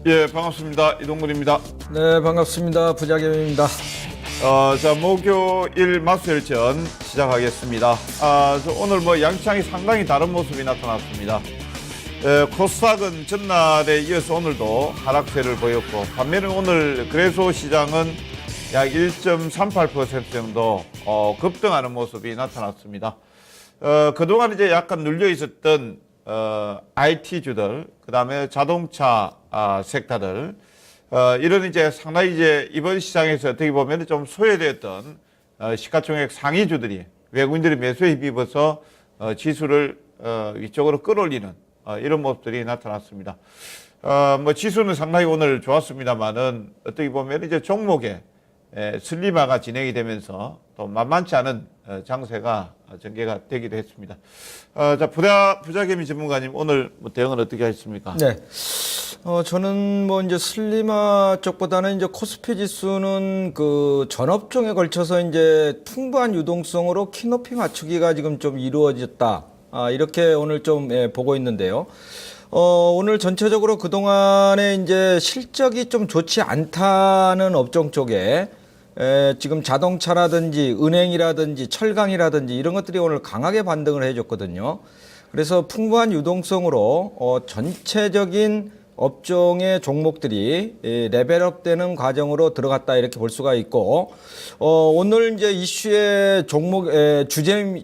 예, 반갑습니다. 이동근입니다. 네, 반갑습니다. 부자겸입니다. 자, 목요일 마수열전 시작하겠습니다. 오늘 양시장이 상당히 다른 모습이 나타났습니다. 코스닥은 전날에 이어서 오늘도 하락세를 보였고, 반면에 오늘 거래소 시장은 약 1.38% 정도 급등하는 모습이 나타났습니다. 그동안 이제 약간 눌려 있었던 IT주들, 그 다음에 자동차 섹터들, 이런 이제 상당히 이제 이번 시장에서 어떻게 보면 좀 소외되었던 시가총액 상위주들이 외국인들이 매수에 힘입어서 지수를 위쪽으로 끌어올리는 이런 모습들이 나타났습니다. 지수는 상당히 오늘 좋았습니다만은 어떻게 보면 이제 종목에 슬림화가 진행이 되면서 또 만만치 않은 장세가 전개가 되기도 했습니다. 자, 부자개미 전문가님, 오늘 대응을 어떻게 하셨습니까? 네. 저는 이제 슬림화 쪽보다는 이제 코스피 지수는 그 전업종에 걸쳐서 이제 풍부한 유동성으로 키높이 맞추기가 지금 좀 이루어졌다. 이렇게 오늘 좀 보고 있는데요. 오늘 전체적으로 그동안에 이제 실적이 좀 좋지 않다는 업종 쪽에 지금 자동차라든지 은행이라든지 철강이라든지 이런 것들이 오늘 강하게 반등을 해줬거든요. 그래서 풍부한 유동성으로 전체적인 업종의 종목들이 레벨업되는 과정으로 들어갔다 이렇게 볼 수가 있고, 오늘 이제 이슈의 종목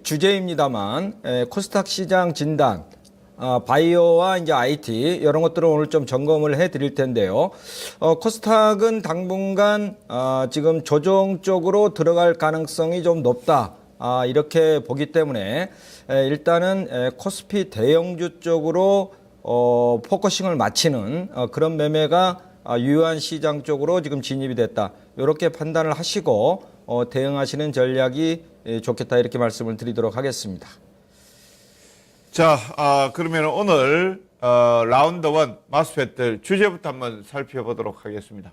주제입니다만 코스닥 시장 진단, 바이오와 이제 IT 이런 것들을 오늘 좀 점검을 해드릴 텐데요. 코스닥은 당분간 지금 조정 쪽으로 들어갈 가능성이 좀 높다. 이렇게 보기 때문에 일단은 코스피 대형주 쪽으로 포커싱을 맞추는 그런 매매가 유효한 시장 쪽으로 지금 진입이 됐다. 이렇게 판단을 하시고 대응하시는 전략이 좋겠다 이렇게 말씀을 드리도록 하겠습니다. 자, 그러면 오늘 라운드 1 마스펫들 주제부터 한번 살펴보도록 하겠습니다.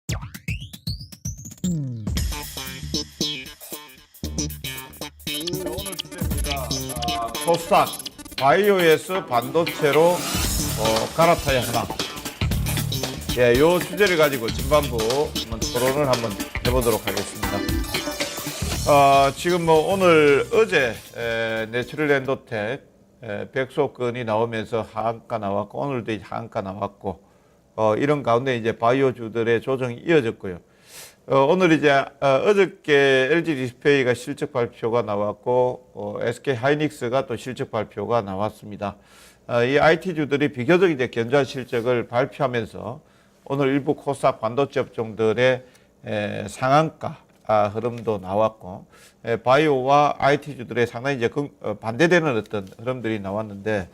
자, 오늘 주제입니다. 코스닥 바이오에서 반도체로 갈아타야 하나. 예, 요 주제를 가지고 전반부 한번 토론을 한번 해보도록 하겠습니다. 지금 어제 내추럴 엔도텍 백소건이 나오면서 하한가 나왔고, 오늘도 이제 하한가 나왔고, 이런 가운데 이제 바이오주들의 조정이 이어졌고요. 오늘 이제 어저께 LG 디스플레이가 실적 발표가 나왔고, SK 하이닉스가 또 실적 발표가 나왔습니다. 이 IT주들이 비교적 이제 견조한 실적을 발표하면서 오늘 일부 코스닥 반도체 업종들의 상한가 흐름도 나왔고, 바이오와 IT주들의 상당히 이제 반대되는 어떤 흐름들이 나왔는데,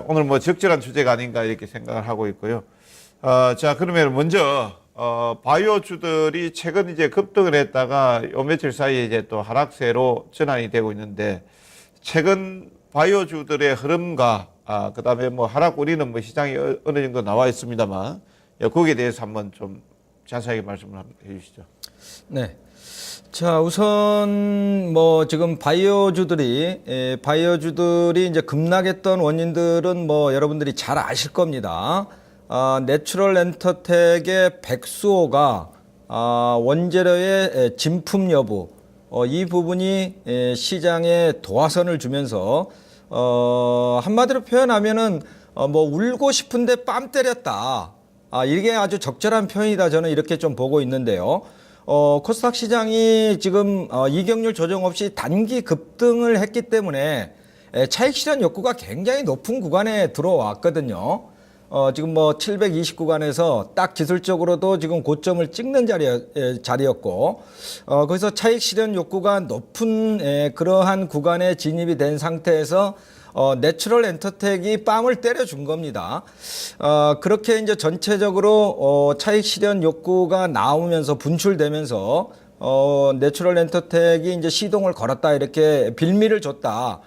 오늘 적절한 주제가 아닌가 이렇게 생각을 하고 있고요. 자, 그러면 먼저 바이오주들이 최근 이제 급등을 했다가 요 며칠 사이에 이제 또 하락세로 전환이 되고 있는데, 최근 바이오주들의 흐름과 그다음에 하락 우리는 시장이 어느 정도 나와 있습니다만, 거기에 대해서 한번 좀 자세하게 말씀을 해 주시죠. 네. 자, 우선 지금 바이오주들이 이제 급락했던 원인들은 여러분들이 잘 아실 겁니다. 내추럴 엔터텍의 백수호가 원재료의 진품 여부, 이 부분이 시장에 도화선을 주면서 한마디로 표현하면은 울고 싶은데 뺨 때렸다. 이게 아주 적절한 표현이다. 저는 이렇게 좀 보고 있는데요. 코스닥 시장이 지금 이격률 조정 없이 단기 급등을 했기 때문에 차익 실현 욕구가 굉장히 높은 구간에 들어왔거든요. 지금 720 구간에서 딱 기술적으로도 지금 고점을 찍는 자리였고, 거기서 차익 실현 욕구가 높은 그러한 구간에 진입이 된 상태에서 내추럴 엔터텍이 뺨을 때려준 겁니다. 그렇게 이제 전체적으로 차익 실현 욕구가 나오면서 분출되면서 내추럴 엔터텍이 이제 시동을 걸었다, 이렇게 빌미를 줬다.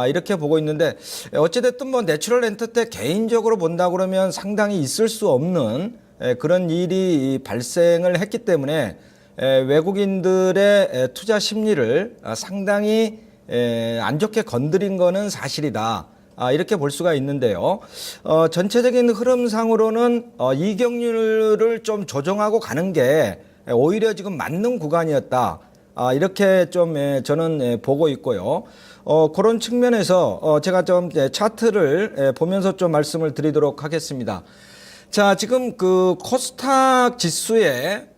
이렇게 보고 있는데, 어찌됐든 내추럴 엔터텍 개인적으로 본다 그러면 상당히 있을 수 없는 그런 일이 발생을 했기 때문에 외국인들의 투자 심리를 상당히 안 좋게 건드린 거는 사실이다. 이렇게 볼 수가 있는데요. 전체적인 흐름상으로는 이격률을 좀 조정하고 가는 게 오히려 지금 맞는 구간이었다. 이렇게 좀 저는 보고 있고요. 그런 측면에서 제가 좀 차트를 보면서 좀 말씀을 드리도록 하겠습니다. 자, 지금 그 코스닥 지수의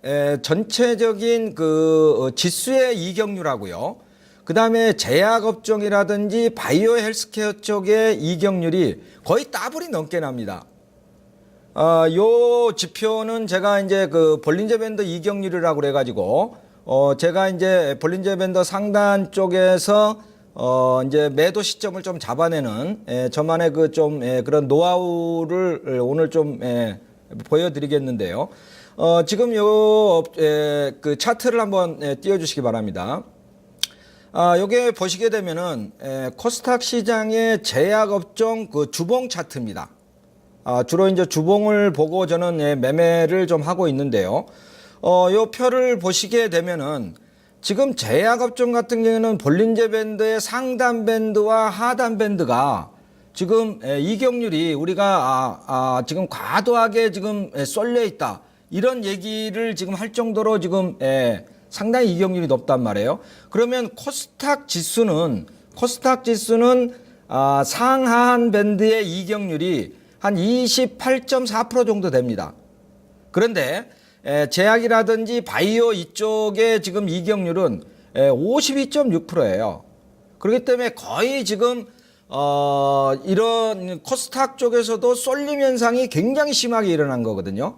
전체적인 그 지수의 이격률하고요. 그 다음에 제약업종이라든지 바이오 헬스케어 쪽의 이격률이 거의 더블이 넘게 납니다. 요 지표는 제가 이제 그 볼린저 밴드 이격률이라고 그래가지고, 제가 이제 볼린저 밴드 상단 쪽에서 이제 매도 시점을 좀 잡아내는 저만의 그 좀 그런 노하우를 오늘 좀 보여드리겠는데요. 지금 그 차트를 한번 띄워주시기 바랍니다. 요게 보시게 되면은 코스닥 시장의 제약업종 그 주봉 차트입니다. 주로 이제 주봉을 보고 저는 매매를 좀 하고 있는데요. 요 표를 보시게 되면은 지금 제약업종 같은 경우에는 볼린저 밴드의 상단 밴드와 하단 밴드가 지금 이격률이 우리가 지금 과도하게 지금 쏠려 있다. 이런 얘기를 지금 할 정도로 지금 상당히 이격률이 높단 말이에요. 그러면 코스닥 지수는 상하한 밴드의 이격률이 한 28.4% 정도 됩니다. 그런데 제약이라든지 바이오 이쪽의 지금 이격률은 52.6%예요. 그렇기 때문에 거의 지금 이런 코스닥 쪽에서도 쏠림 현상이 굉장히 심하게 일어난 거거든요.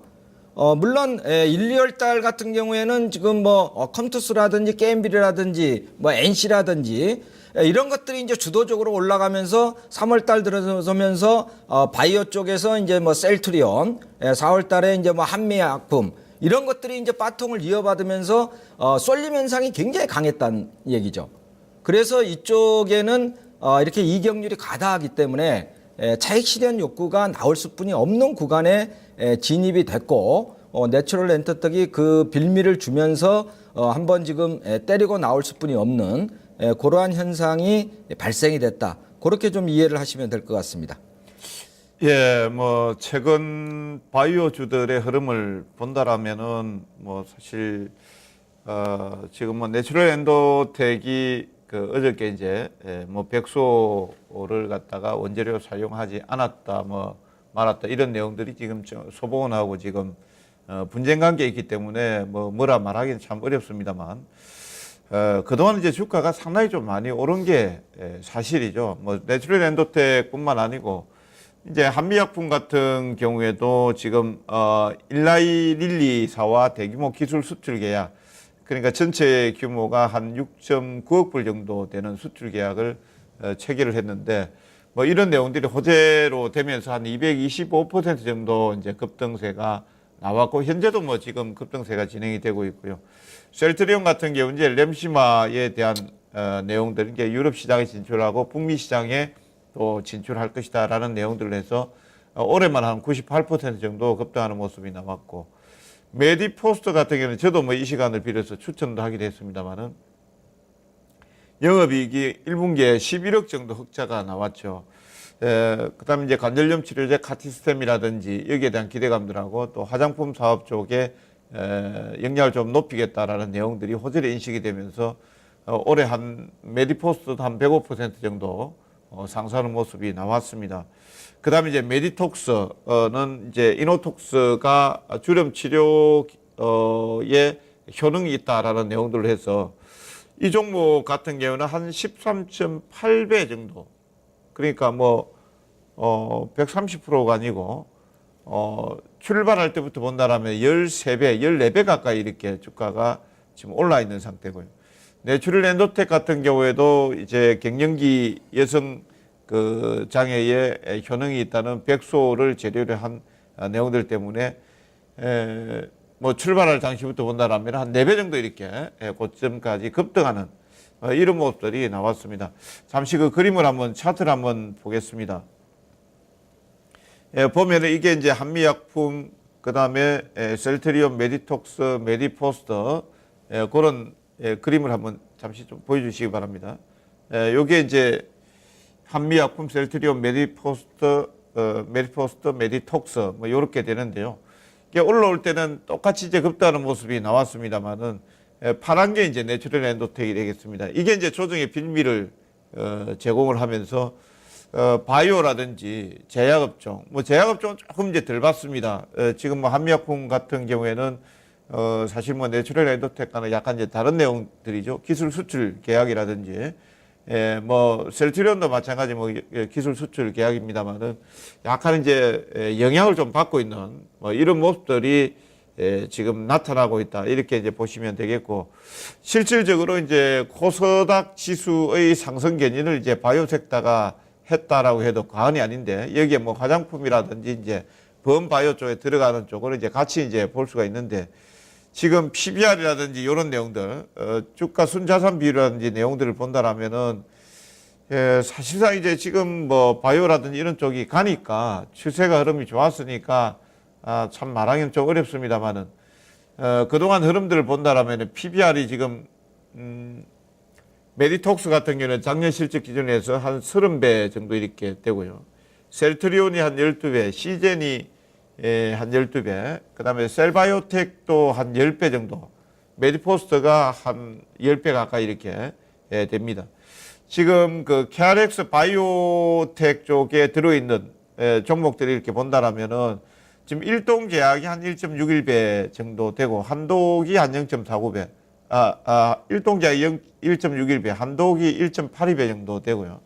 물론 1, 2월 달 같은 경우에는 지금 뭐 컴투스라든지 게임빌이라든지 뭐 NC라든지 이런 것들이 이제 주도적으로 올라가면서 3월 달 들어서면서 바이오 쪽에서 이제 뭐 셀트리온, 4월 달에 이제 뭐 한미약품 이런 것들이 이제 바통을 이어받으면서 쏠림 현상이 굉장히 강했다는 얘기죠. 그래서 이쪽에는 이렇게 이격률이 과다하기 때문에 차익 실현 욕구가 나올 수뿐이 없는 구간에 진입이 됐고 내추럴 엔터텍이 그 빌미를 주면서 한번 지금 때리고 나올 수뿐이 없는 그러한 현상이 발생이 됐다. 그렇게 좀 이해를 하시면 될 것 같습니다. 예, 뭐 최근 바이오주들의 흐름을 본다라면은 뭐 사실 지금 뭐 내추럴 엔도텍이 그 어저께 이제 뭐 백소를 갖다가 원재료 사용하지 않았다 뭐 말았다 이런 내용들이 지금 소봉원하고 지금 분쟁 관계에 있기 때문에 뭐라 말하기는 참 어렵습니다만 그동안 이제 주가가 상당히 좀 많이 오른 게 사실이죠. 뭐 내추럴 엔도텍뿐만 아니고 이제 한미약품 같은 경우에도 지금 일라이 릴리사와 대규모 기술 수출 계약, 그러니까 전체 규모가 한 6.9억 불 정도 되는 수출 계약을 체결을 했는데 뭐 이런 내용들이 호재로 되면서 한 225% 정도 이제 급등세가 나왔고 현재도 뭐 지금 급등세가 진행이 되고 있고요. 셀트리온 같은 경우 이제 램시마에 대한 내용들은 이제 유럽 시장에 진출하고 북미 시장에 또 진출할 것이다라는 내용들을 해서 올해만 한 98% 정도 급등하는 모습이 나왔고 메디포스트 같은 경우는 저도 뭐 이 시간을 빌어서 추천도 하기도 했습니다만은 영업이익이 1분기에 11억 정도 흑자가 나왔죠. 그다음에 이제 관절염 치료제 카티스템이라든지 여기에 대한 기대감들하고 또 화장품 사업 쪽에 영향을 좀 높이겠다라는 내용들이 호재로 인식이 되면서 올해 한 메디포스트도 한 105% 정도 상승하는 모습이 나왔습니다. 그 다음에 이제 메디톡스는 이제 이노톡스가 주름 치료에 효능이 있다라는 내용들을 해서 이 종목 같은 경우는 한 13.8배 정도. 그러니까 뭐, 130%가 아니고, 출발할 때부터 본다라면 13배, 14배 가까이 이렇게 주가가 지금 올라 있는 상태고요. 내추럴 엔도텍 같은 경우에도 이제 갱년기 여성 그 장애에 효능이 있다는 백소를 재료로 한 내용들 때문에 뭐 출발할 당시부터 본다라면 한 4배 정도 이렇게 고점까지 급등하는 이런 모습들이 나왔습니다. 잠시 그 그림을 한번 차트를 한번 보겠습니다. 보면은 이게 이제 한미약품 그다음에 셀트리온, 메디톡스, 메디포스터 그런 그림을 한번 잠시 좀 보여주시기 바랍니다. 요게 이제 한미약품, 셀트리온, 메디포스트, 메디톡스 뭐 이렇게 되는데요. 이게 올라올 때는 똑같이 이제 급등하는 모습이 나왔습니다만은 파란 게 이제 내추럴 엔도텍이 되겠습니다. 이게 이제 조정의 빌미를 제공을 하면서 바이오라든지 제약업종, 뭐 제약업종은 조금 이제 덜 봤습니다. 지금 뭐 한미약품 같은 경우에는 사실 뭐 내추럴 엔도텍과는 약간 이제 다른 내용들이죠. 기술 수출 계약이라든지, 뭐 셀트리온도 마찬가지 뭐 기술 수출 계약입니다만은 약간 이제 영향을 좀 받고 있는 뭐 이런 모습들이 지금 나타나고 있다. 이렇게 이제 보시면 되겠고, 실질적으로 이제 코스닥 지수의 상승 견인을 이제 바이오 섹터가 했다라고 해도 과언이 아닌데, 여기에 뭐 화장품이라든지 이제 범바이오 쪽에 들어가는 쪽으로 이제 같이 이제 볼 수가 있는데, 지금 PBR이라든지 이런 내용들, 주가 순자산 비율이라든지 내용들을 본다라면은, 사실상 이제 지금 뭐 바이오라든지 이런 쪽이 가니까 추세가 흐름이 좋았으니까 참 말하기는 좀 어렵습니다만은, 그동안 흐름들을 본다라면은 PBR이 지금, 메디톡스 같은 경우는 작년 실적 기준에서 한 30배 정도 이렇게 되고요. 셀트리온이 한 12배, 시젠이 한 12배, 그 다음에 셀바이오텍도 한 10배 정도, 메디포스트가 한 10배 가까이 이렇게 됩니다. 지금 그 KRX 바이오텍 쪽에 들어있는 종목들이 이렇게 본다라면은 지금 일동 제약이 한 1.61배 정도 되고, 한독이 한 0.49배, 일동제약이 1.61배, 한독이 1.82배 정도 되고요.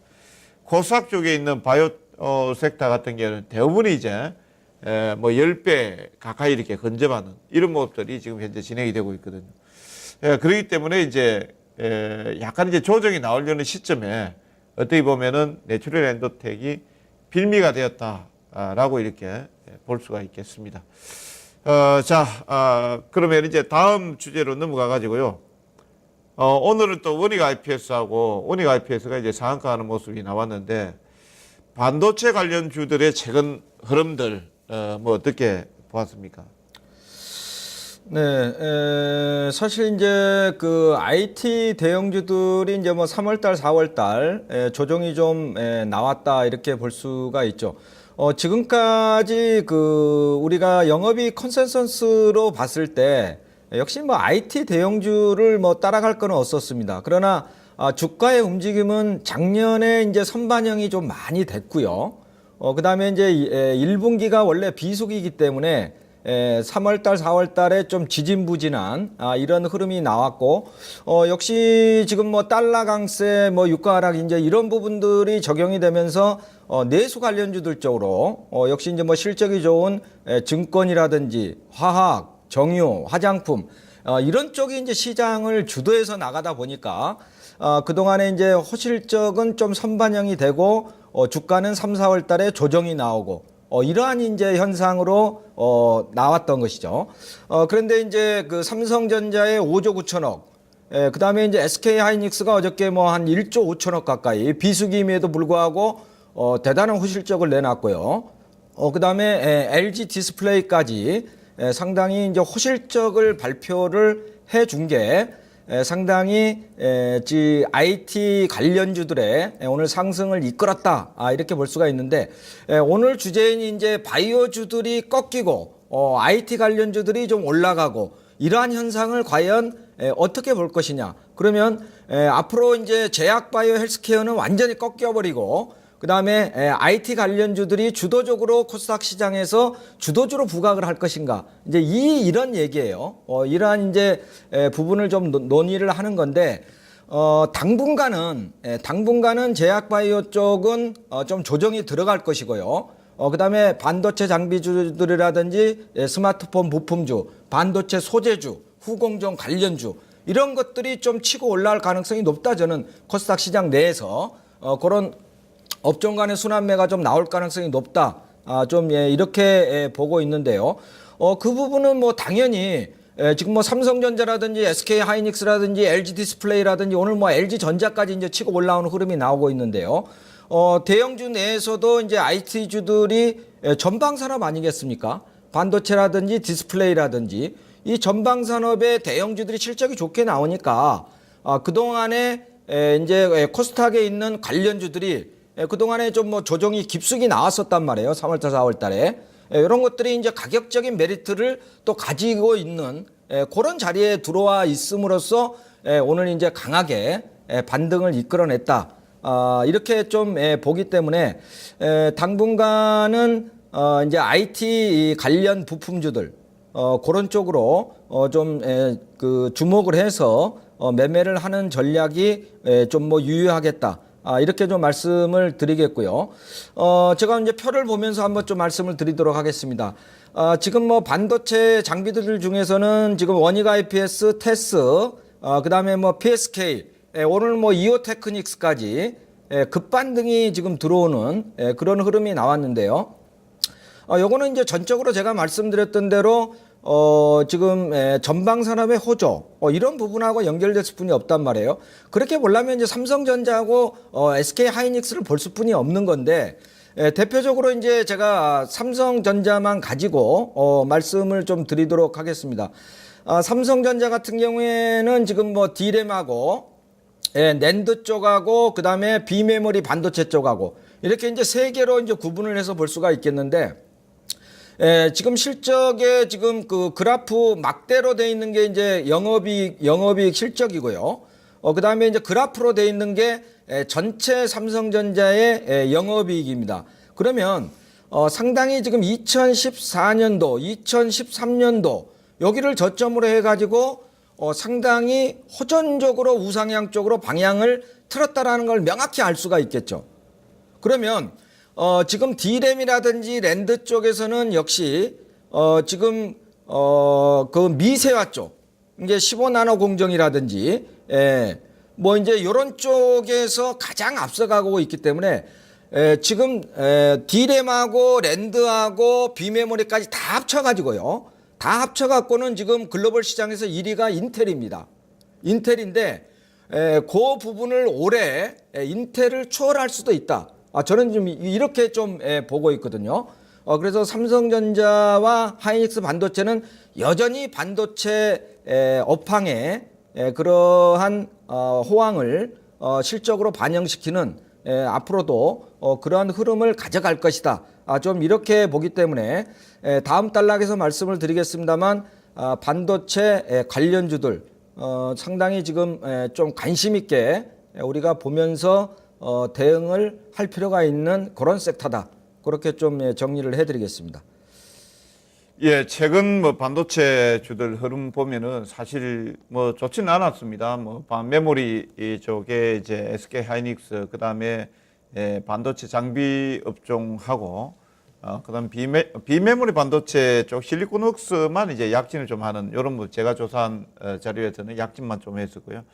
코스닥 쪽에 있는 바이오 섹터 같은 경우는 대부분이 이제 뭐 10배 가까이 이렇게 근접하는 이런 모습들이 지금 현재 진행이 되고 있거든요. 그렇기 때문에 이제 약간 이제 조정이 나오려는 시점에 어떻게 보면은 내추럴 엔도텍이 빌미가 되었다라고 이렇게 볼 수가 있겠습니다. 그러면 이제 다음 주제로 넘어가 가지고요. 오늘은 또 원익 IPS하고 원익 IPS가 이제 상한가하는 모습이 나왔는데, 반도체 관련주들의 최근 흐름들, 뭐 어떻게 보았습니까? 네, 사실 이제 그 IT 대형주들이 이제 뭐 3월달, 4월달 조정이 좀 나왔다 이렇게 볼 수가 있죠. 지금까지 그 우리가 영업이익 컨센서스로 봤을 때 역시 뭐 IT 대형주를 뭐 따라갈 건 없었습니다. 그러나 주가의 움직임은 작년에 이제 선반영이 좀 많이 됐고요. 그다음에 이제 1분기가 원래 비수기이기 때문에 3월달, 4월달에 좀 지진부진한 이런 흐름이 나왔고, 역시 지금 뭐 달러 강세, 뭐 유가 하락 이제 이런 부분들이 적용이 되면서 내수 관련주들 쪽으로 역시 이제 뭐 실적이 좋은 증권이라든지 화학, 정유, 화장품 이런 쪽이 이제 시장을 주도해서 나가다 보니까 그동안에 이제 호실적은 좀 선반영이 되고 주가는 3, 4월 달에 조정이 나오고 이러한 이제 현상으로 나왔던 것이죠. 그런데 이제 그 삼성전자의 5조 9천억, 그다음에 이제 SK 하이닉스가 어저께 뭐 한 1조 5천억 가까이 비수기임에도 불구하고 대단한 호실적을 내놨고요. 그다음에 LG 디스플레이까지 상당히 이제 호실적을 발표를 해준 게 상당히 IT 관련주들의 오늘 상승을 이끌었다 이렇게 볼 수가 있는데, 오늘 주제인 이제 바이오주들이 꺾이고 IT 관련주들이 좀 올라가고 이러한 현상을 과연 어떻게 볼 것이냐. 그러면 앞으로 이제 제약 바이오 헬스케어는 완전히 꺾여버리고, 그 다음에 IT 관련주들이 주도적으로 코스닥 시장에서 주도주로 부각을 할 것인가. 이제 이런 얘기예요. 이러한 이제 부분을 좀 논의를 하는 건데, 당분간은 제약 바이오 쪽은 좀 조정이 들어갈 것이고요. 그 다음에 반도체 장비주들이라든지 스마트폰 부품주, 반도체 소재주, 후공정 관련주, 이런 것들이 좀 치고 올라갈 가능성이 높다. 저는 코스닥 시장 내에서 그런 업종 간의 순환매가 좀 나올 가능성이 높다. 이렇게 보고 있는데요. 그 부분은 뭐 당연히 지금 뭐 삼성전자라든지 SK 하이닉스라든지 LG 디스플레이라든지 오늘 뭐 LG 전자까지 이제 치고 올라오는 흐름이 나오고 있는데요. 대형주 내에서도 이제 IT주들이 전방 산업 아니겠습니까? 반도체라든지 디스플레이라든지 이 전방 산업의 대형주들이 실적이 좋게 나오니까 그동안에 이제 코스닥에 있는 관련주들이 그동안에 좀 뭐 조정이 깊숙이 나왔었단 말이에요. 3월달, 4월달에. 이런 것들이 이제 가격적인 메리트를 또 가지고 있는 그런 자리에 들어와 있음으로써 오늘 이제 강하게 반등을 이끌어냈다. 이렇게 좀 보기 때문에 당분간은 이제 IT 관련 부품주들 그런 쪽으로 좀 그 주목을 해서 매매를 하는 전략이 좀 뭐 유효하겠다. 이렇게 좀 말씀을 드리겠고요. 제가 이제 표를 보면서 한번 좀 말씀을 드리도록 하겠습니다. 지금 뭐 반도체 장비들 중에서는 지금 원익 IPS, 테스, 그다음에 뭐 PSK, 오늘 뭐 이오테크닉스까지 급반등이 지금 들어오는 그런 흐름이 나왔는데요. 요거는 이제 전적으로 제가 말씀드렸던 대로 지금 전방산업의 호조 이런 부분하고 연결됐을 뿐이 없단 말이에요. 그렇게 보려면 이제 삼성전자하고 SK 하이닉스를 볼 수뿐이 없는 건데 대표적으로 이제 제가 삼성전자만 가지고 말씀을 좀 드리도록 하겠습니다. 삼성전자 같은 경우에는 지금 뭐 D램하고 낸드 쪽하고 그다음에 비메모리 반도체 쪽하고 이렇게 이제 세 개로 이제 구분을 해서 볼 수가 있겠는데 지금 실적에 지금 그 그래프 막대로 돼 있는 게 이제 영업이익 실적이고요. 그다음에 이제 그래프로 돼 있는 게 전체 삼성전자의 영업이익입니다. 그러면 상당히 지금 2014년도, 2013년도 여기를 저점으로 해가지고 상당히 호전적으로 우상향 쪽으로 방향을 틀었다라는 걸 명확히 알 수가 있겠죠. 그러면 지금 D램이라든지 랜드 쪽에서는 역시 지금 그 미세화 쪽 이게 15나노 공정이라든지 뭐 이제 이런 쪽에서 가장 앞서가고 있기 때문에 지금 D램하고 랜드하고 비메모리까지 다 합쳐가지고요. 다 합쳐갖고는 지금 글로벌 시장에서 1위가 인텔입니다. 인텔인데 그 부분을 올해 인텔을 초월할 수도 있다. 저는 좀 이렇게 좀 보고 있거든요. 그래서 삼성전자와 하이닉스 반도체는 여전히 반도체 업황에 그러한 호황을 실적으로 반영시키는 앞으로도 그러한 흐름을 가져갈 것이다. 좀 이렇게 보기 때문에 다음 단락에서 말씀을 드리겠습니다만 반도체 관련주들 상당히 지금 좀 관심 있게 우리가 보면서 대응을 할 필요가 있는 그런 섹터다. 그렇게 좀 정리를 해드리겠습니다. 예, 최근 뭐 반도체 주들 흐름 보면은 사실 뭐 좋지는 않았습니다. 뭐 메모리 쪽에 이제 SK 하이닉스 그다음에 반도체 장비 업종하고 그다음 비메모리 반도체 쪽 실리콘웍스만 이제 약진을 좀 하는 이런 뭐 제가 조사한 자료에서는 약진만 좀 했었고요.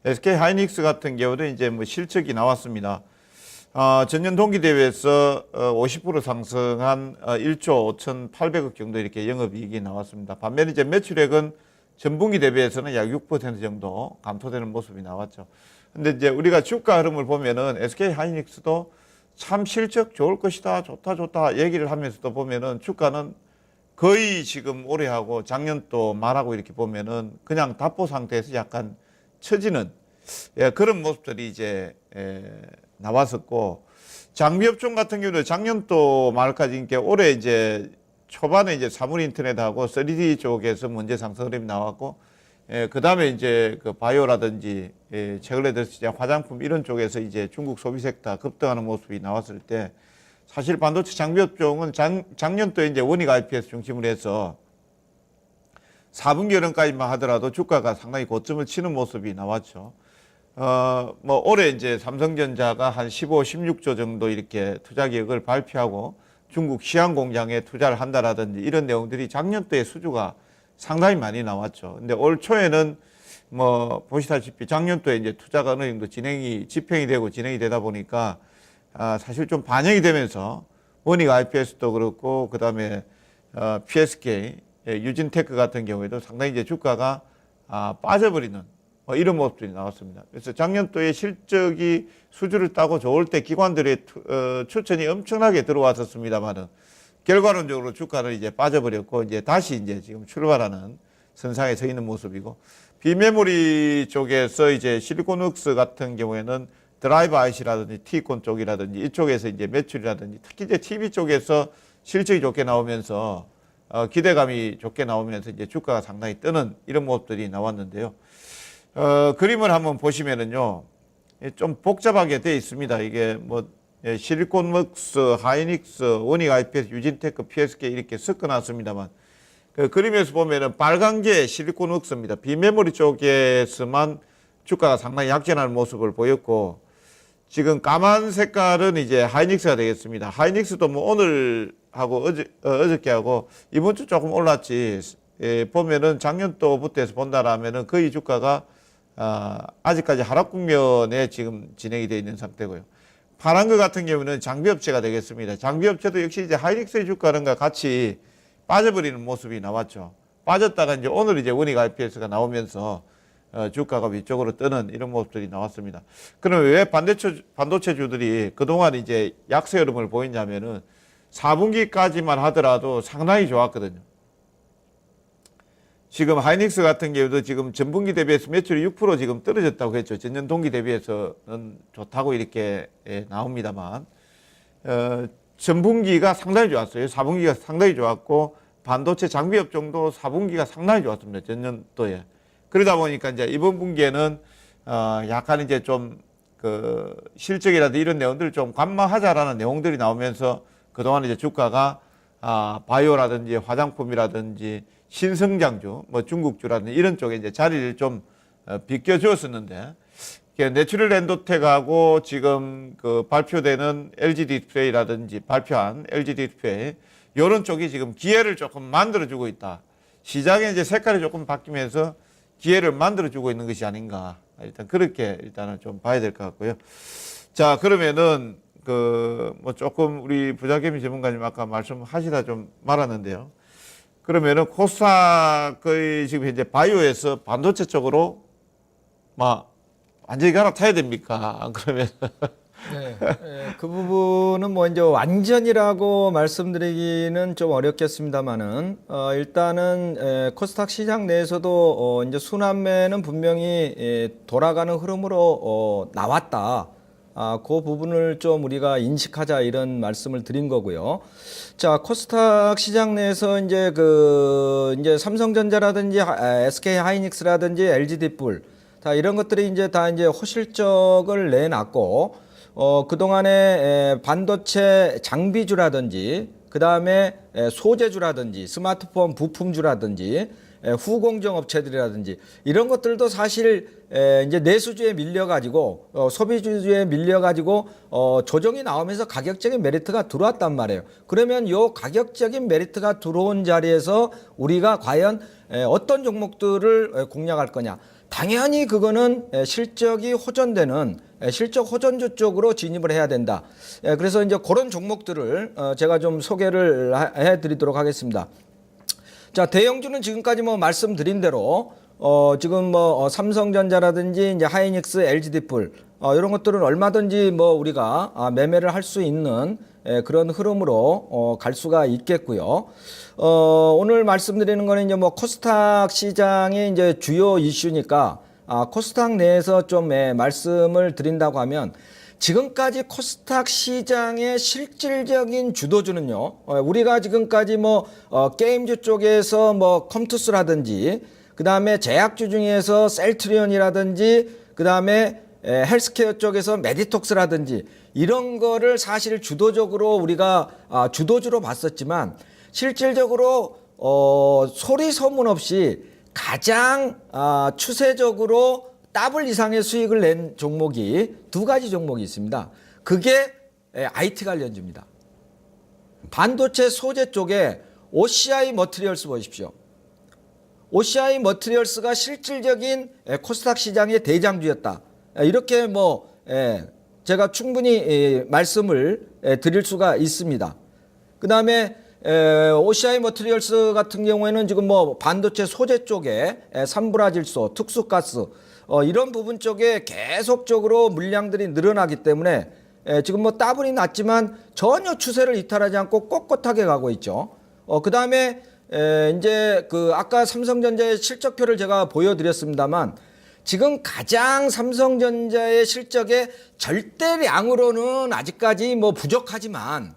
SK 하이닉스 같은 경우는 이제 뭐 실적이 나왔습니다. 전년 동기 대비해서 50% 상승한 1조 5,800억 정도 이렇게 영업이익이 나왔습니다. 반면에 이제 매출액은 전분기 대비해서는 약 6% 정도 감소되는 모습이 나왔죠. 근데 이제 우리가 주가 흐름을 보면은 SK 하이닉스도 참 실적 좋을 것이다, 좋다 얘기를 하면서도 보면은 주가는 거의 지금 올해하고 작년도 말하고 이렇게 보면은 그냥 답보 상태에서 약간 처지는 그런 모습들이 이제 나왔었고, 장비업종 같은 경우는 작년도 말까지 이렇게 올해 이제 초반에 이제 사물 인터넷하고 3D 쪽에서 문제 상승 흐름이 나왔고, 그 다음에 이제 그 바이오라든지 최근에 들어서 이제 화장품 이런 쪽에서 이제 중국 소비 섹터 급등하는 모습이 나왔을 때, 사실 반도체 장비업종은 작년도에 이제 원익 IPS 중심으로 해서 4분기 여름까지만 하더라도 주가가 상당히 고점을 치는 모습이 나왔죠. 뭐 올해 이제 삼성전자가 한 15, 16조 정도 이렇게 투자 계획을 발표하고 중국 시안 공장에 투자를 한다라든지 이런 내용들이 작년도에 수주가 상당히 많이 나왔죠. 근데 올 초에는 뭐 보시다시피 작년도에 이제 투자가 어느 정도 집행이 되고 진행이 되다 보니까 사실 좀 반영이 되면서 원익 IPS도 그렇고 그다음에 PSK, 유진테크 같은 경우에도 상당히 이제 주가가 빠져버리는 이런 모습들이 나왔습니다. 그래서 작년도에 실적이 수주를 따고 좋을 때 기관들의 추천이 엄청나게 들어왔었습니다만은 결과론적으로 주가는 이제 빠져버렸고 이제 다시 이제 지금 출발하는 선상에 서 있는 모습이고, 비메모리 쪽에서 이제 실리콘웍스 같은 경우에는 드라이브 IC라든지 T콘 쪽이라든지 이쪽에서 이제 매출이라든지 특히 이제 TV 쪽에서 실적이 좋게 나오면서 기대감이 좋게 나오면서 이제 주가가 상당히 뜨는 이런 모습들이 나왔는데요. 그림을 한번 보시면은요, 좀 복잡하게 되어 있습니다. 이게 뭐 실리콘웍스, 하이닉스, 원익 IPS, 유진테크, PSK 이렇게 섞어놨습니다만 그 그림에서 보면은 빨간 게 실리콘웍스입니다. 비메모리 쪽에서만 주가가 상당히 약진하는 모습을 보였고 지금 까만 색깔은 이제 하이닉스가 되겠습니다. 하이닉스도 뭐 오늘 하고 어저께 하고 이번 주 조금 올랐지. 보면은 작년도부터 해서 본다라면은 거의 주가가 아직까지 하락 국면에 지금 진행이 되어 있는 상태고요. 파란 것 같은 경우는 장비업체가 되겠습니다. 장비업체도 역시 이제 하이닉스의 주가는가 같이 빠져버리는 모습이 나왔죠. 빠졌다가 이제 오늘 이제 원익 IPS가 나오면서 주가가 위쪽으로 뜨는 이런 모습들이 나왔습니다. 그럼 왜 반도체주들이 그동안 이제 약세 흐름을 보였냐면은 4분기까지만 하더라도 상당히 좋았거든요. 지금 하이닉스 같은 경우도 지금 전분기 대비해서 매출이 6% 지금 떨어졌다고 했죠. 전년 동기 대비해서는 좋다고 이렇게 나옵니다만, 전분기가 상당히 좋았어요. 4분기가 상당히 좋았고, 반도체 장비업 정도 4분기가 상당히 좋았습니다. 전년도에. 그러다 보니까 이제 이번 분기에는, 약간 이제 좀, 실적이라든지 이런 내용들을 좀 관망하자라는 내용들이 나오면서 그동안 이제 주가가, 바이오라든지 화장품이라든지 신성장주, 뭐 중국주라든지 이런 쪽에 이제 자리를 좀 비껴주었었는데, 내추럴 엔도텍하고 지금 발표되는 LG 디스플레이라든지 발표한 LG 디스플레이, 이런 쪽이 지금 기회를 조금 만들어주고 있다. 시장에 이제 색깔이 조금 바뀌면서 기회를 만들어주고 있는 것이 아닌가. 일단 그렇게 일단은 좀 봐야 될 것 같고요. 자, 그러면은 뭐 조금 우리 부자개미 전문가님 아까 말씀하시다 좀 말았는데요. 그러면은 코스닥의 지금 현재 바이오에서 반도체 쪽으로 막 완전히 갈아타야 됩니까? 그러면 네, 그 부분은 뭐 이제 완전이라고 말씀드리기는 좀 어렵겠습니다만은 일단은 코스닥 시장 내에서도 이제 순환매는 분명히 돌아가는 흐름으로 나왔다. 그 부분을 좀 우리가 인식하자 이런 말씀을 드린 거고요. 자, 코스닥 시장 내에서 이제 이제 삼성전자라든지 SK 하이닉스라든지 LG 디플 다 이런 것들이 이제 다 이제 호실적을 내놨고, 그동안에 반도체 장비주라든지, 그 다음에 소재주라든지, 스마트폰 부품주라든지, 후공정 업체들이라든지, 이런 것들도 사실 이제 내수주에 밀려가지고, 소비주에 밀려가지고, 조정이 나오면서 가격적인 메리트가 들어왔단 말이에요. 그러면 요 가격적인 메리트가 들어온 자리에서 우리가 과연 어떤 종목들을 공략할 거냐. 당연히 그거는 실적이 호전되는 실적 호전주 쪽으로 진입을 해야 된다. 그래서 이제 그런 종목들을 제가 좀 소개를 해드리도록 하겠습니다. 자, 대형주는 지금까지 뭐 말씀드린 대로 지금 뭐 삼성전자라든지 이제 하이닉스, LG 디플 이런 것들은 얼마든지 뭐 우리가 매매를 할 수 있는 그런 흐름으로 갈 수가 있겠고요. 오늘 말씀드리는 거는 이제 뭐 코스닥 시장의 이제 주요 이슈니까 코스닥 내에서 좀 말씀을 드린다고 하면, 지금까지 코스닥 시장의 실질적인 주도주는요, 우리가 지금까지 뭐 게임주 쪽에서 뭐 컴투스라든지, 그 다음에 제약주 중에서 셀트리온이라든지, 그 다음에 헬스케어 쪽에서 메디톡스라든지 이런 거를 사실 주도적으로 우리가 주도주로 봤었지만, 실질적으로 소리 소문 없이 가장 추세적으로 더블 이상의 수익을 낸 종목이 두 가지 종목이 있습니다. 그게 IT 관련주입니다. 반도체 소재 쪽에 OCI 머티리얼스 보십시오. OCI 머티리얼스가 실질적인 코스닥 시장의 대장주였다. 이렇게 뭐 제가 충분히 말씀을 드릴 수가 있습니다. 그 다음에 OCI 머티리얼스 같은 경우에는 지금 뭐 반도체 소재 쪽에 산브라질소, 특수가스 이런 부분 쪽에 계속적으로 물량들이 늘어나기 때문에 지금 뭐 따블이 났지만 전혀 추세를 이탈하지 않고 꼿꼿하게 가고 있죠. 그 다음에 이제 아까 삼성전자의 실적표를 제가 보여드렸습니다만, 지금 가장 삼성전자의 실적의 절대량으로는 아직까지 뭐 부족하지만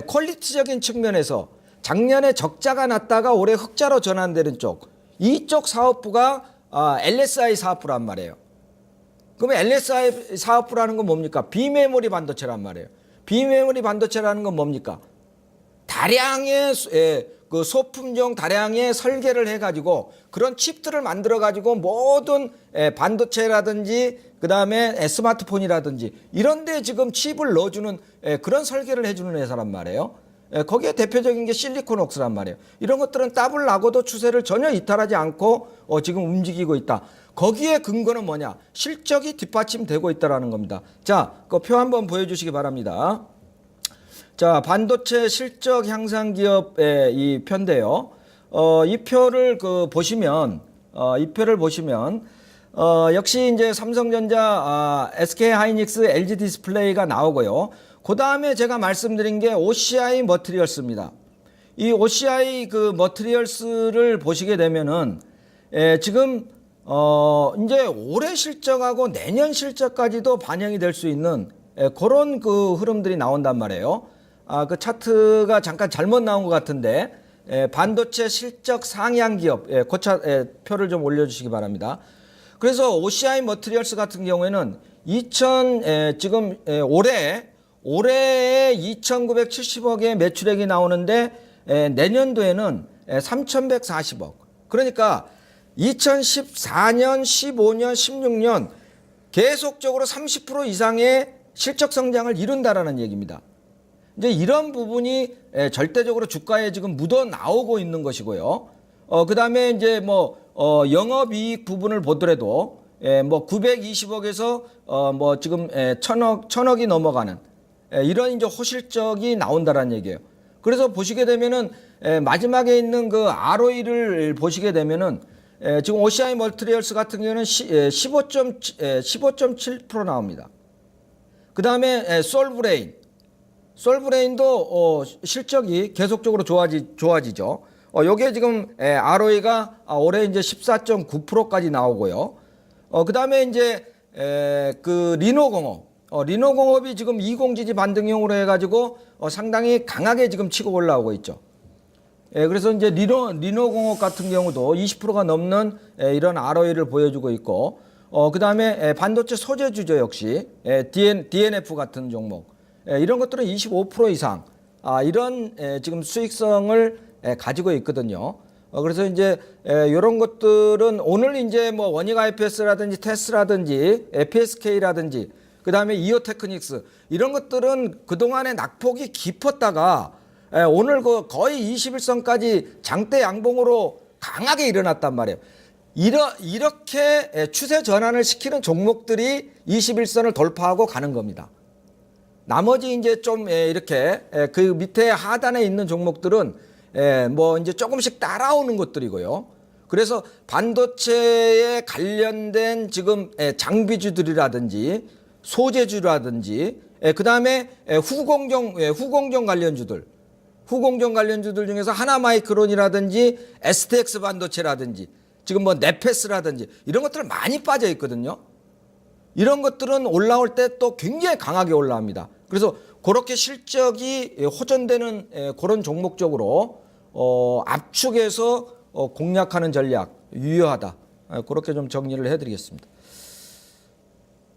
퀄리티적인 측면에서 작년에 적자가 났다가 올해 흑자로 전환되는 쪽, 이쪽 사업부가 LSI 사업부란 말이에요. 그러면 LSI 사업부라는 건 뭡니까? 비메모리 반도체란 말이에요. 비메모리 반도체라는 건 뭡니까? 다량의 그 소품종 다량의 설계를 해가지고 그런 칩들을 만들어가지고 모든 반도체라든지 그 다음에 스마트폰이라든지 이런데 지금 칩을 넣어주는 그런 설계를 해주는 회사란 말이에요. 거기에 대표적인 게 실리콘웍스란 말이에요. 이런 것들은 더블 나고도 추세를 전혀 이탈하지 않고 지금 움직이고 있다. 거기에 근거는 뭐냐? 실적이 뒷받침되고 있다라는 겁니다. 자, 그 표 한번 보여주시기 바랍니다. 자, 반도체 실적 향상 기업의 이 표인데요. 이 표를 보시면 역시 이제 삼성전자, SK 하이닉스, LG 디스플레이가 나오고요. 그 다음에 제가 말씀드린 게 OCI 머티리얼스입니다. 이 OCI 그 머티리얼스를 보시게 되면은 지금 이제 올해 실적하고 내년 실적까지도 반영이 될 수 있는 그런 그 흐름들이 나온단 말이에요. 그 차트가 잠깐 잘못 나온 것 같은데 반도체 실적 상향 기업 표를 좀 올려주시기 바랍니다. 그래서 OCI 머티리얼스 같은 경우에는 지금 올해에 2,970억의 매출액이 나오는데 내년도에는 3,140억. 그러니까 2014년, 15년, 16년 계속적으로 30% 이상의 실적 성장을 이룬다라는 얘기입니다. 이제 이런 부분이 절대적으로 주가에 지금 묻어 나오고 있는 것이고요. 그 다음에 이제 뭐 영업이익 부분을 보더라도 뭐 920억에서 뭐 지금 1,000억이 넘어가는 이런 이제 호실적이 나온다라는 얘기예요. 그래서 보시게 되면은 마지막에 있는 그 ROE를 보시게 되면은 지금 OCI 멀티리얼스 같은 경우는 15.7% 나옵니다. 그 다음에 솔브레인도 실적이 계속적으로 좋아지죠. 요게 지금 ROE가 올해 이제 14.9%까지 나오고요. 그 다음에 이제 그 리노공업이 지금 이공지지 반등형으로 해가지고 상당히 강하게 지금 치고 올라오고 있죠. 그래서 이제 리노공업 같은 경우도 20%가 넘는 이런 ROE를 보여주고 있고, 그 다음에 반도체 소재주죠 역시 DNF 같은 종목, 이런 것들은 25% 이상 이런 지금 수익성을 가지고 있거든요. 그래서 이제 이런 것들은 오늘 이제 뭐 원익 IPS라든지 테스라든지 PSK라든지 그 다음에 이오테크닉스 이런 것들은 그동안의 낙폭이 깊었다가 오늘 거의 21선까지 장대 양봉으로 강하게 일어났단 말이에요. 이렇게 추세 전환을 시키는 종목들이 21선을 돌파하고 가는 겁니다. 나머지 이제 좀 이렇게 그 밑에 하단에 있는 종목들은 뭐 이제 조금씩 따라오는 것들이고요. 그래서 반도체에 관련된 지금 장비주들이라든지 소재주라든지 그 다음에 후공정 관련주들 중에서 하나마이크론이라든지 STX 반도체라든지 지금 뭐 네페스라든지 이런 것들 많이 빠져 있거든요. 이런 것들은 올라올 때 또 굉장히 강하게 올라옵니다. 그래서 그렇게 실적이 호전되는 그런 종목 쪽으로 압축해서 공략하는 전략 유효하다. 그렇게 좀 정리를 해드리겠습니다.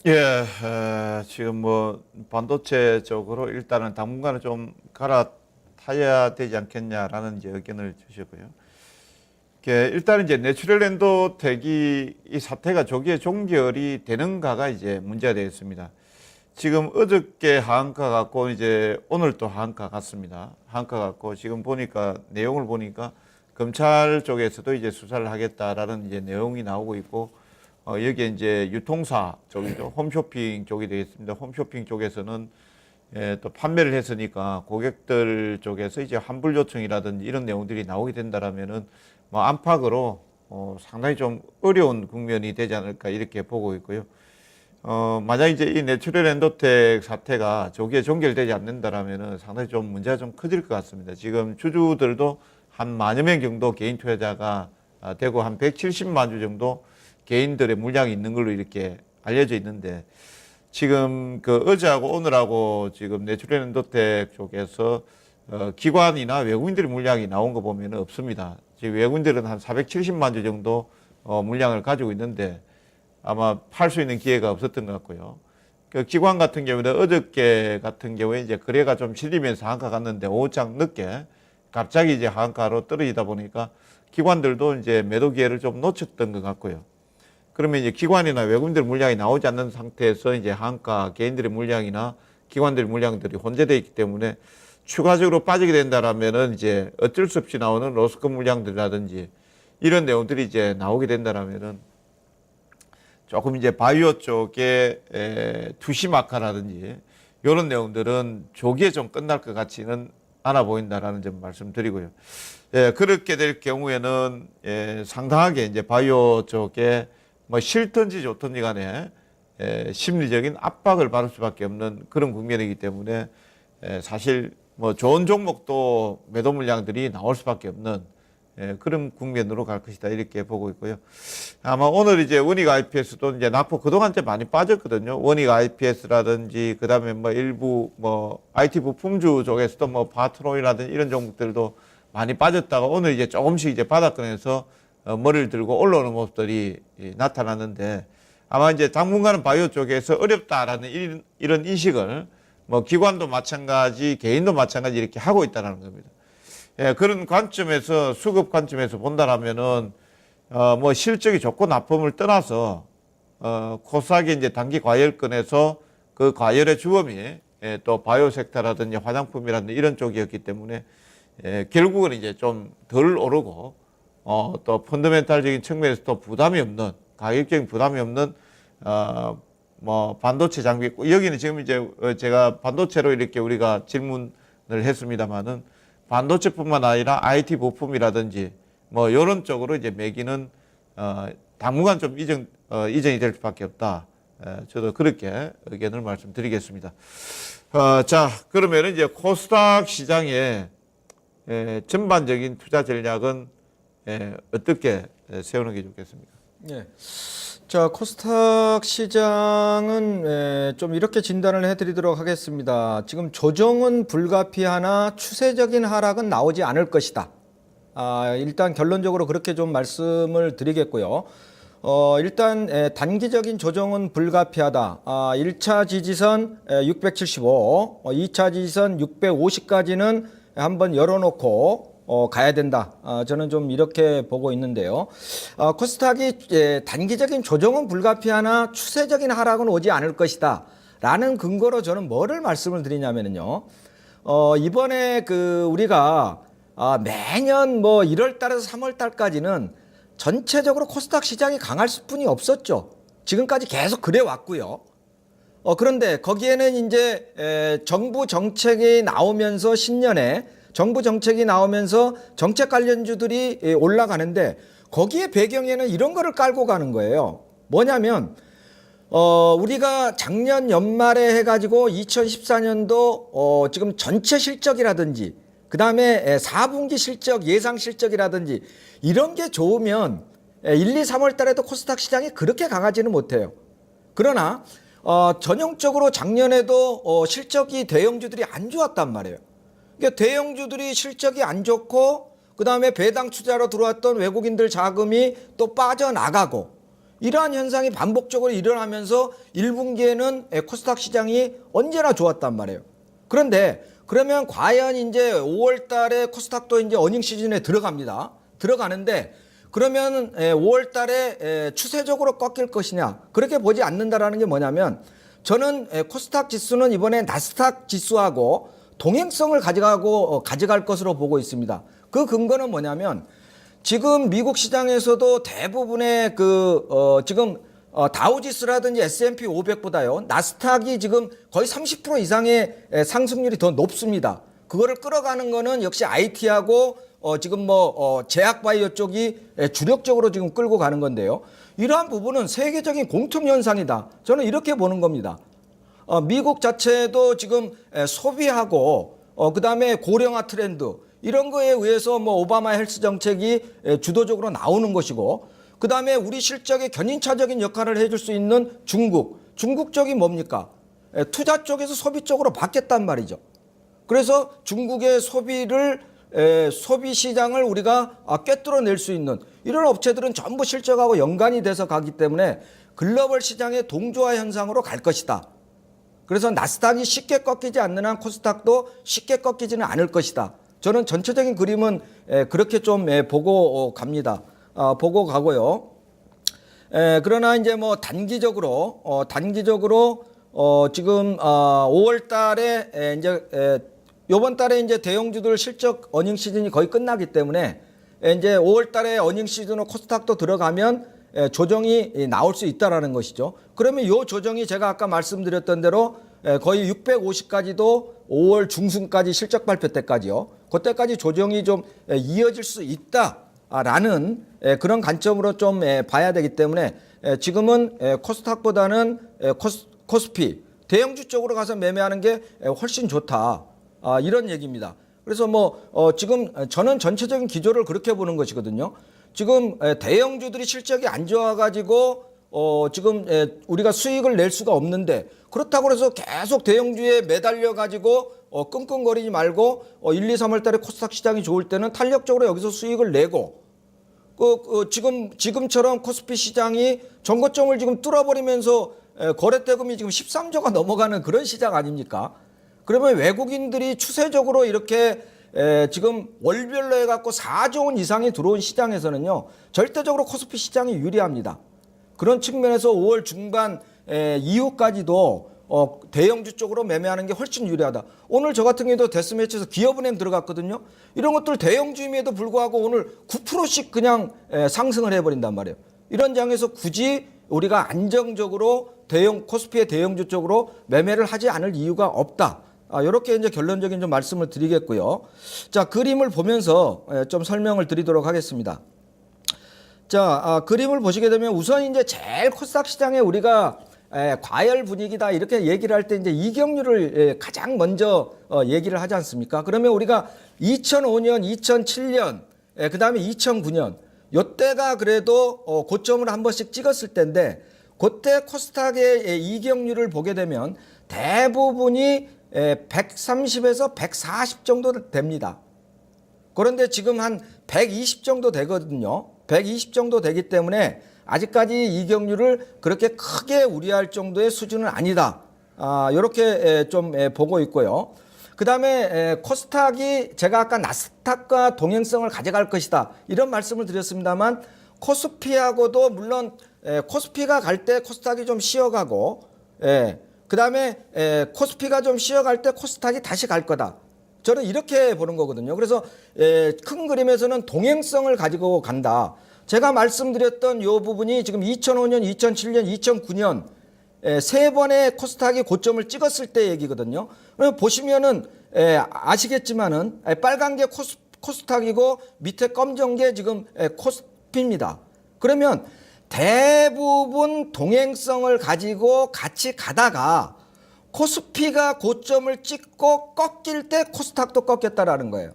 예, 지금 뭐 반도체 쪽으로 일단은 당분간은 좀 갈아타야 되지 않겠냐라는 이제 의견을 주시고요. 일단 이제 내추럴 엔도텍이 이 사태가 조기에 종결이 되는가가 이제 문제가 되겠습니다. 지금 어저께 하한가 같고 이제 오늘 또 하한가 같습니다. 하한가 같고 지금 보니까 내용을 보니까 검찰 쪽에서도 이제 수사를 하겠다라는 이제 내용이 나오고 있고 여기에 이제 유통사 쪽이죠. 홈쇼핑 쪽이 되겠습니다. 홈쇼핑 쪽에서는 또 판매를 했으니까 고객들 쪽에서 이제 환불 요청이라든지 이런 내용들이 나오게 된다라면은 뭐 안팎으로 상당히 좀 어려운 국면이 되지 않을까 이렇게 보고 있고요. 만약 이제 이 내추럴 엔도텍 사태가 조기에 종결되지 않는다라면은 상당히 좀 문제가 좀 커질 것 같습니다. 지금 주주들도 한 10,000여 명 정도 개인 투자자가 되고 한 170만 주 정도 개인들의 물량이 있는 걸로 이렇게 알려져 있는데 지금 그 어제하고 오늘하고 지금 내추럴엔도텍 쪽에서 기관이나 외국인들의 물량이 나온 거 보면 없습니다. 지금 외국인들은 한 470만 주 정도 물량을 가지고 있는데 아마 팔 수 있는 기회가 없었던 것 같고요. 그 기관 같은 경우는 어저께 같은 경우에 이제 거래가 좀 실리면서 한가 갔는데 오후장 늦게 갑자기 이제 한가로 떨어지다 보니까 기관들도 이제 매도 기회를 좀 놓쳤던 것 같고요. 그러면 이제 기관이나 외국인들 물량이 나오지 않는 상태에서 이제 한가 개인들의 물량이나 기관들의 물량들이 혼재되어 있기 때문에 추가적으로 빠지게 된다라면은 이제 어쩔 수 없이 나오는 로스급 물량들이라든지 이런 내용들이 이제 나오게 된다라면은 조금 이제 바이오 쪽에 투시마카라든지 이런 내용들은 조기에 좀 끝날 것 같지는 않아 보인다라는 점 말씀드리고요. 예, 그렇게 될 경우에는 상당하게 이제 바이오 쪽에 뭐 싫든지 좋든지 간에 심리적인 압박을 받을 수밖에 없는 그런 국면이기 때문에 사실 뭐 좋은 종목도 매도 물량들이 나올 수밖에 없는 그런 국면으로 갈 것이다 이렇게 보고 있고요. 아마 오늘 이제 원익 IPS도 이제 낙폭 그동안 이제 많이 빠졌거든요. 원익 IPS라든지 그다음에 뭐 일부 뭐 IT 부품주 쪽에서도 뭐 파트론이라든지 이런 종목들도 많이 빠졌다가 오늘 이제 조금씩 이제 바닥권에서 머리를 들고 올라오는 모습들이 나타났는데 아마 이제 당분간은 바이오 쪽에서 어렵다라는 이런 인식을 뭐 기관도 마찬가지 개인도 마찬가지 이렇게 하고 있다는 겁니다. 예, 그런 관점에서 수급 관점에서 본다라면은 뭐 실적이 좋고 나쁨을 떠나서 코스닥이 이제 단기 과열권에서 그 과열의 주범이 또 바이오 섹터라든지 화장품이라든지 이런 쪽이었기 때문에 결국은 이제 좀 덜 오르고 또 펀더멘탈적인 측면에서 또 부담이 없는 가격적인 부담이 없는 뭐 반도체 장비 여기는 지금 이제 제가 반도체로 이렇게 우리가 질문을 했습니다만은 반도체뿐만 아니라 IT 부품이라든지 뭐 이런 쪽으로 이제 매기는 당분간 좀 이전이 될 수밖에 없다. 저도 그렇게 의견을 말씀드리겠습니다. 자, 그러면 이제 코스닥 시장의 전반적인 투자 전략은 어떻게 세우는 게 좋겠습니까? 예. 자, 코스닥 시장은 좀 이렇게 진단을 해드리도록 하겠습니다. 지금 조정은 불가피하나 추세적인 하락은 나오지 않을 것이다. 일단 결론적으로 그렇게 좀 말씀을 드리겠고요. 일단 단기적인 조정은 불가피하다. 1차 지지선 675, 2차 지지선 650까지는 한번 열어놓고 가야 된다. 저는 좀 이렇게 보고 있는데요. 코스닥이 단기적인 조정은 불가피하나 추세적인 하락은 오지 않을 것이다. 라는 근거로 저는 뭐를 말씀을 드리냐면요. 이번에 우리가 매년 뭐 1월 달에서 3월 달까지는 전체적으로 코스닥 시장이 강할 수뿐이 없었죠. 지금까지 계속 그래 왔고요. 그런데 거기에는 이제 정부 정책이 나오면서 신년에 정부 정책이 나오면서 정책 관련주들이 올라가는데 거기에 배경에는 이런 거를 깔고 가는 거예요. 뭐냐면 우리가 작년 연말에 해가지고 2014년도 지금 전체 실적이라든지 그 다음에 4분기 실적, 예상 실적이라든지 이런 게 좋으면 1, 2, 3월 달에도 코스닥 시장이 그렇게 강하지는 못해요. 그러나 전형적으로 작년에도 실적이 대형주들이 안 좋았단 말이에요. 그러니까 대형주들이 실적이 안 좋고 그 다음에 배당 투자로 들어왔던 외국인들 자금이 또 빠져나가고 이러한 현상이 반복적으로 일어나면서 1분기에는 코스닥 시장이 언제나 좋았단 말이에요. 그런데 그러면 과연 이제 5월 달에 코스닥도 이제 어닝 시즌에 들어갑니다. 들어가는데 그러면 5월 달에 추세적으로 꺾일 것이냐? 그렇게 보지 않는다라는 게 뭐냐면 저는 코스닥 지수는 이번에 나스닥 지수하고 동행성을 가져갈 것으로 보고 있습니다. 그 근거는 뭐냐면 지금 미국 시장에서도 대부분의 지금 다우지수라든지 S&P 500보다요 나스닥이 지금 거의 30% 이상의 상승률이 더 높습니다. 그거를 끌어가는 거는 역시 IT하고 지금 제약바이오 쪽이 주력적으로 지금 끌고 가는 건데요. 이러한 부분은 세계적인 공통 현상이다. 저는 이렇게 보는 겁니다. 미국 자체도 지금 소비하고 그다음에 고령화 트렌드 이런 거에 의해서 오바마 헬스 정책이 주도적으로 나오는 것이고 그다음에 우리 실적에 견인차적인 역할을 해줄 수 있는 중국 쪽이 뭡니까? 투자 쪽에서 소비 쪽으로 바뀌었단 말이죠. 그래서 중국의 소비 시장을 우리가 꿰뚫어낼 수 있는 이런 업체들은 전부 실적하고 연관이 돼서 가기 때문에 글로벌 시장의 동조화 현상으로 갈 것이다. 그래서 나스닥이 쉽게 꺾이지 않는 한 코스닥도 쉽게 꺾이지는 않을 것이다. 저는 전체적인 그림은 그렇게 좀 보고 갑니다. 보고 가고요. 그러나 이제 뭐 단기적으로 지금 5월 달에 이제 요번 달에 이제 대형주들 실적 어닝 시즌이 거의 끝나기 때문에 이제 5월 달에 어닝 시즌으로 코스닥도 들어가면 조정이 나올 수 있다라는 것이죠. 그러면 요 조정이 제가 아까 말씀드렸던 대로 거의 650까지도 5월 중순까지 실적 발표 때까지요. 그때까지 조정이 좀 이어질 수 있다라는 그런 관점으로 좀 봐야 되기 때문에 지금은 코스닥보다는 코스피 대형주 쪽으로 가서 매매하는 게 훨씬 좋다. 이런 얘기입니다. 그래서 지금 저는 전체적인 기조를 그렇게 보는 것이거든요. 지금 대형주들이 실적이 안 좋아가지고 지금 우리가 수익을 낼 수가 없는데 그렇다고 해서 계속 대형주에 매달려 가지고 끙끙거리지 말고 1, 2, 3월 달에 코스닥 시장이 좋을 때는 탄력적으로 여기서 수익을 내고 지금처럼 코스피 시장이 전고점을 지금 뚫어버리면서 거래대금이 지금 13조가 넘어가는 그런 시장 아닙니까? 그러면 외국인들이 추세적으로 이렇게 지금 월별로 해갖고 4조 원 이상이 들어온 시장에서는요, 절대적으로 코스피 시장이 유리합니다. 그런 측면에서 5월 중반 이후까지도 대형주 쪽으로 매매하는 게 훨씬 유리하다. 오늘 저 같은 경우도 데스매치에서 기업은행 들어갔거든요. 이런 것들 대형주임에도 불구하고 오늘 9%씩 그냥 상승을 해버린단 말이에요. 이런 장에서 굳이 우리가 안정적으로 코스피의 대형주 쪽으로 매매를 하지 않을 이유가 없다. 이렇게 이제 결론적인 좀 말씀을 드리겠고요. 자, 그림을 보면서 좀 설명을 드리도록 하겠습니다. 자, 그림을 보시게 되면 우선 이제 제일 코스닥 시장에 우리가 과열 분위기다 이렇게 얘기를 할 때 이제 이경률을 가장 먼저 얘기를 하지 않습니까? 그러면 우리가 2005년, 2007년, 그 다음에 2009년 요때가 그래도 고점을 한 번씩 찍었을 때인데 그때 코스닥의 이경률을 보게 되면 대부분이 130에서 140 정도 됩니다. 그런데 지금 한 120 정도 되거든요. 120 정도 되기 때문에 아직까지 이경률을 그렇게 크게 우려할 정도의 수준은 아니다. 이렇게 좀 보고 있고요. 그 다음에 코스닥이 제가 아까 나스닥과 동행성을 가져갈 것이다. 이런 말씀을 드렸습니다만 코스피하고도 물론 코스피가 갈 때 코스닥이 좀 쉬어가고 그 다음에 코스피가 좀 쉬어갈 때 코스닥이 다시 갈 거다. 저는 이렇게 보는 거거든요. 그래서 큰 그림에서는 동행성을 가지고 간다. 제가 말씀드렸던 이 부분이 지금 2005년, 2007년, 2009년 세 번의 코스닥이 고점을 찍었을 때 얘기거든요. 보시면은 아시겠지만은 빨간 게 코스닥이고 밑에 검정 게 지금 코스피입니다. 그러면 대부분 동행성을 가지고 같이 가다가 코스피가 고점을 찍고 꺾일 때 코스닥도 꺾였다라는 거예요.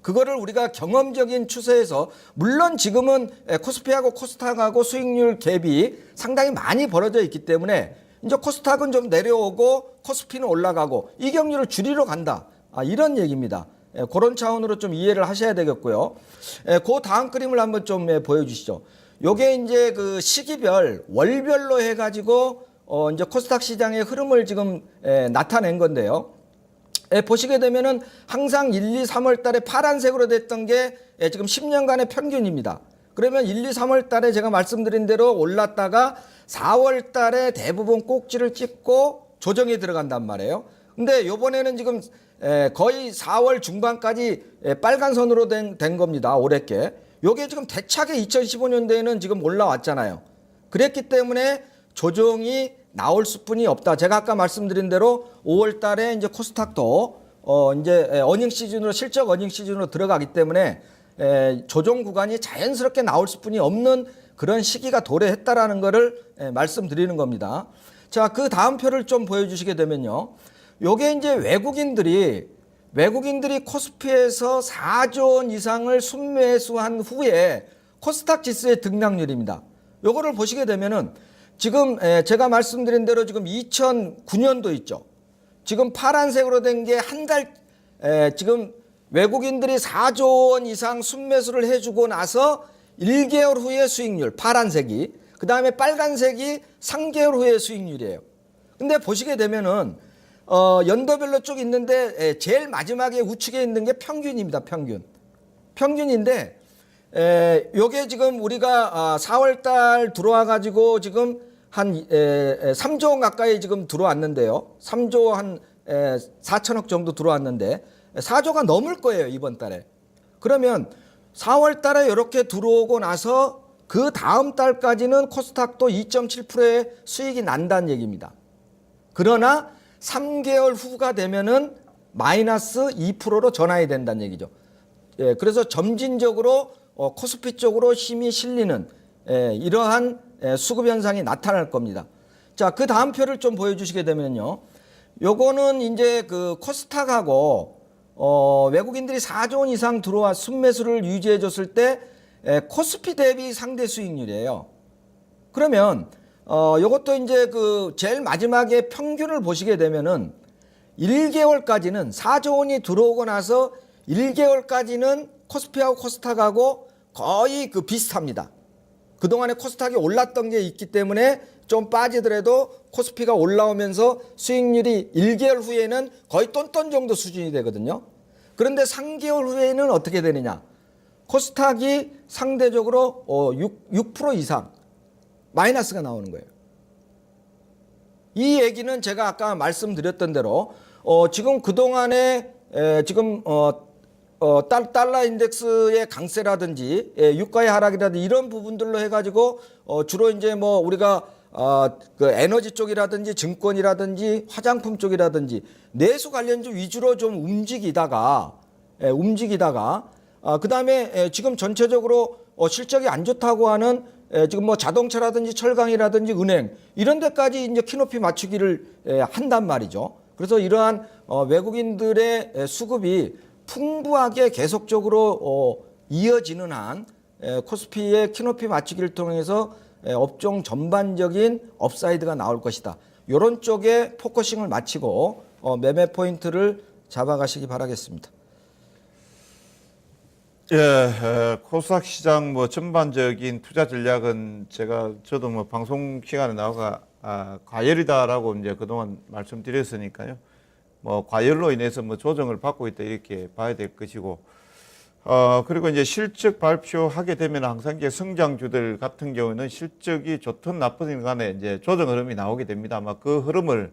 그거를 우리가 경험적인 추세에서 물론 지금은 코스피하고 코스닥하고 수익률 갭이 상당히 많이 벌어져 있기 때문에 이제 코스닥은 좀 내려오고 코스피는 올라가고 이경률을 줄이러 간다. 이런 얘기입니다. 그런 차원으로 좀 이해를 하셔야 되겠고요. 그 다음 그림을 한번 좀 보여주시죠. 요게 이제 그 시기별 월별로 해가지고 이제 코스닥 시장의 흐름을 지금 나타낸 건데요. 보시게 되면은 항상 1, 2, 3월 달에 파란색으로 됐던 게 지금 10년간의 평균입니다. 그러면 1, 2, 3월 달에 제가 말씀드린 대로 올랐다가 4월 달에 대부분 꼭지를 찍고 조정에 들어간단 말이에요. 근데 요번에는 지금 거의 4월 중반까지 빨간 선으로 된 겁니다. 올해께. 요게 지금 대차게 2015년도에는 지금 올라왔잖아요. 그랬기 때문에 조정이 나올 수뿐이 없다. 제가 아까 말씀드린 대로 5월 달에 이제 코스닥도 이제 어닝 시즌으로 실적 어닝 시즌으로 들어가기 때문에 조정 구간이 자연스럽게 나올 수뿐이 없는 그런 시기가 도래했다라는 거를 말씀드리는 겁니다. 자, 그 다음 표를 좀 보여주시게 되면요. 요게 이제 외국인들이 코스피에서 4조 원 이상을 순매수한 후에 코스닥 지수의 등락률입니다. 요거를 보시게 되면은 지금 제가 말씀드린 대로 지금 2009년도 있죠. 지금 파란색으로 된 게 한 달 지금 외국인들이 4조 원 이상 순매수를 해주고 나서 1개월 후의 수익률 파란색이, 그 다음에 빨간색이 3개월 후의 수익률이에요. 근데 보시게 되면은 연도별로 쭉 있는데 제일 마지막에 우측에 있는 게 평균입니다. 평균인데 요게 지금 우리가 4월 달 들어와 가지고 지금 한 3조 원 가까이 지금 들어왔는데요. 3조 한 4천억 정도 들어왔는데 4조가 넘을 거예요, 이번 달에. 그러면 4월 달에 이렇게 들어오고 나서 그 다음 달까지는 코스닥도 2.7%의 수익이 난다는 얘기입니다. 그러나 3개월 후가 되면은 마이너스 2%로 전환이 된다는 얘기죠. 그래서 점진적으로 코스피 쪽으로 힘이 실리는 이러한 수급 현상이 나타날 겁니다. 자, 그 다음 표를 좀 보여주시게 되면요. 요거는 이제 그 코스닥하고 외국인들이 4조 원 이상 들어와 순매수를 유지해 줬을 때 코스피 대비 상대 수익률이에요. 그러면 요것도 이제 그 제일 마지막에 평균을 보시게 되면은 1개월까지는 4조 원이 들어오고 나서 1개월까지는 코스피하고 코스닥하고 거의 그 비슷합니다. 그동안에 코스닥이 올랐던 게 있기 때문에 좀 빠지더라도 코스피가 올라오면서 수익률이 1개월 후에는 거의 똔똔 정도 수준이 되거든요. 그런데 3개월 후에는 어떻게 되느냐? 코스닥이 상대적으로 6% 이상 마이너스가 나오는 거예요. 이 얘기는 제가 아까 말씀드렸던 대로 지금 그동안에 지금 달러 인덱스의 강세라든지 유가의 하락이라든지 이런 부분들로 해가지고 주로 이제 뭐 우리가 그 에너지 쪽이라든지 증권이라든지 화장품 쪽이라든지 내수 관련주 위주로 좀 움직이다가 그 다음에 지금 전체적으로 실적이 안 좋다고 하는 지금 뭐 자동차라든지 철강이라든지 은행 이런 데까지 이제 키높이 맞추기를 한단 말이죠. 그래서 이러한 외국인들의 수급이 풍부하게 계속적으로 이어지는 한 코스피의 키높이 맞추기를 통해서 업종 전반적인 업사이드가 나올 것이다. 이런 쪽에 포커싱을 마치고 매매 포인트를 잡아가시기 바라겠습니다. 예, 코스닥 시장 뭐 전반적인 투자 전략은 저도 뭐 방송 시간에 나와가 과열이다라고 이제 그동안 말씀드렸으니까요. 뭐 과열로 인해서 뭐 조정을 받고 있다 이렇게 봐야 될 것이고, 그리고 이제 실적 발표하게 되면 항상 이제 성장주들 같은 경우는 실적이 좋든 나쁘든 간에 이제 조정 흐름이 나오게 됩니다. 아마 그 흐름을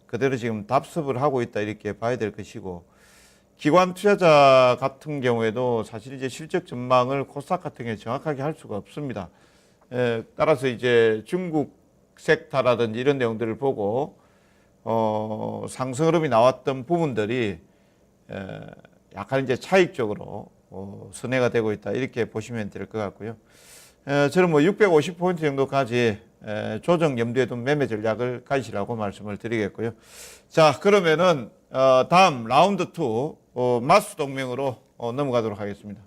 그대로 지금 답습을 하고 있다 이렇게 봐야 될 것이고, 기관 투자자 같은 경우에도 사실 이제 실적 전망을 코스닥 같은 경우에 정확하게 할 수가 없습니다. 따라서 이제 중국 섹터라든지 이런 내용들을 보고 상승 흐름이 나왔던 부분들이 약간 이제 차익적으로 선회가 되고 있다 이렇게 보시면 될 것 같고요. 저는 뭐 650포인트 정도까지 조정 염두에 둔 매매 전략을 가지시라고 말씀을 드리겠고요. 자, 그러면은 다음 라운드 2 마스 동맹으로 넘어가도록 하겠습니다.